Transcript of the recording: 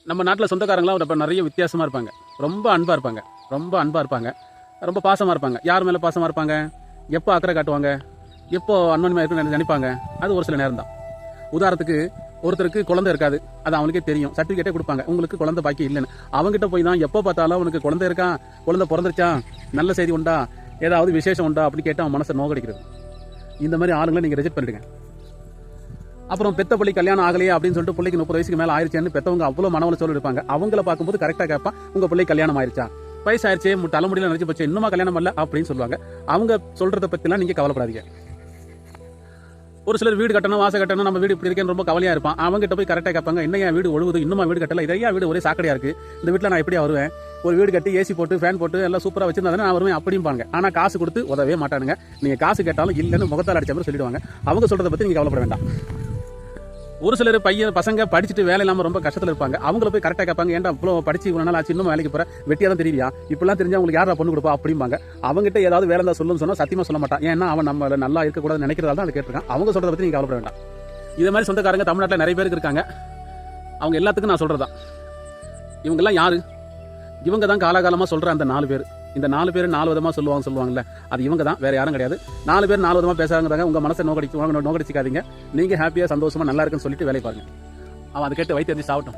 நம்ம நாட்டில் சொந்தக்காரங்களாம் இப்போ நிறைய வித்தியாசமாக இருப்பாங்க. ரொம்ப அன்பாக இருப்பாங்க, ரொம்ப பாசமாக இருப்பாங்க. யார் மேலே பாசமாக இருப்பாங்க, எப்போ அக்கறை காட்டுவாங்க, எப்போ அன்மன்மையாக இருக்குன்னு நினைப்பாங்க, அது ஒரு சில நேரம் தான். உதாரணத்துக்கு ஒருத்தருக்கு குழந்தை இருக்காது, அது அவனுக்கே தெரியும், சர்டிஃபிகேட்டே கொடுப்பாங்க, உங்களுக்கு குழந்தை பாக்கி இல்லைன்னு. அவங்ககிட்ட போய் தான் எப்போ பார்த்தாலும் அவனுக்கு குழந்தை இருக்கா, குழந்தை பிறந்துருச்சா, நல்ல செய்தி உண்டா, ஏதாவது விசேஷம் உண்டா அப்படி கேட்டால் அவன் மனசை நோக்கடிக்கிறது. இந்த மாதிரி ஆளுங்களை நீங்கள் ரிஜெக்ட் பண்ணிடுங்க. அப்புறம் பெத்த பிள்ளை கல்யாணம் ஆகலையே அப்படின்னு சொல்லிட்டு பிள்ளைக்கு 30 வயசுக்கு மேலே ஆயிடுச்சேன்னு பெற்றவங்க அவ்வளோ மனவளை சொல்லிருப்பாங்க. அவங்கள பார்க்கும்போது கரெக்டாக கேட்பான், உங்கள் பிள்ளை கல்யாணம் ஆயிடுச்சா, வயசாயிருச்சே, தலைமுடியில் நினைச்சு போச்சு, இன்னுமா கல்யாணம் பண்ணல அப்படின்னு சொல்லுவாங்க. அவங்க சொல்றத பற்றிலாம் நீங்கள் கவலைப்படாதீங்க. ஒரு சிலர் வீடு கட்டணும், வாசல் கட்டணும், நம்ம வீடு இப்படி இருக்கேன்னு ரொம்ப கவலையாக இருப்பான். அவங்ககிட்ட போய் கரெக்டாக கேட்பாங்க, இன்னும் வீடு ஒழுகுது, இன்னுமா வீடு கட்டல, இதையா வீடு ஒரே சாக்கடையாக இருக்குது, இந்த வீட்டில் நான் எப்படியா வருவேன், ஒரு வீடு கட்டி ஏசி போட்டு ஃபேன் போட்டு எல்லாம் சூப்பராக வச்சிருந்தா நான் வருவேன் அப்படிம்பாங்க. ஆனால் காசு கொடுத்து உதவே மாட்டானுங்க. நீங்கள் காசு கேட்டாலும் இல்லைன்னு முகத்தால் அடிச்ச மாதிரி சொல்லிடுவாங்க. அவங்க சொல்கிறத பற்றி நீங்கள் கவலைப்பட வேண்டாம். ஒரு சிலர் பசங்க படிச்சுட்டு வேலை இல்லாமல் ரொம்ப கஷ்டத்தில் இருப்பாங்க. அவங்கள போய் கரெக்டாக கேட்பாங்க, ஏன்டா இவ்வளோ படிச்சு இவ்வளோ நாள் ஆச்சு, இன்னும் வேலைக்கு போகிற, வெட்டியாக தான் தெரியா, இப்படிலாம் தெரிஞ்சா உங்களுக்கு யாரா பொண்ணு கொடுப்பா அப்படிம்பாங்க. அவங்ககிட்ட ஏதாவது வேலை இருந்தால் சொல்லுன்னு சொன்னால் சத்தியமாக சொல்ல மாட்டான். ஏன்னா அவன் நம்ம நல்லா இருக்கக்கூடாதுன்னு நினைக்கிறதால தான் அதை கேட்டிருக்கான். அவங்க சொல்கிறத பற்றி நீங்கள் கவலைப்பட வேண்டாம். இதே மாதிரி சொந்தக்காரங்க தமிழ்நாட்டில் நிறைய பேருக்கு இருக்காங்க. அவங்க எல்லாத்துக்கும் நான் சொல்கிறதா, இவங்கெல்லாம் யாரு, இவங்க தான் காலகாலமாக சொல்கிற அந்த 4 பேர். இந்த 4 பேர் 4 விதமாக சொல்லுவாங்கல்ல, அது இவங்க தான், வேற யாரும் கிடையாது. 4 பேர் 4 விதமாக பேசுறாங்க. உங்கள் மனசை நோக்கடிச்சிக்காதீங்க. நீங்கள் ஹாப்பியாக சந்தோஷமாக நல்லா இருக்குன்னு சொல்லிட்டு வேலை பாருங்க. அவன் அதை கேட்டு வயிற்று எரிஞ்சு சாப்பிட்டோம்.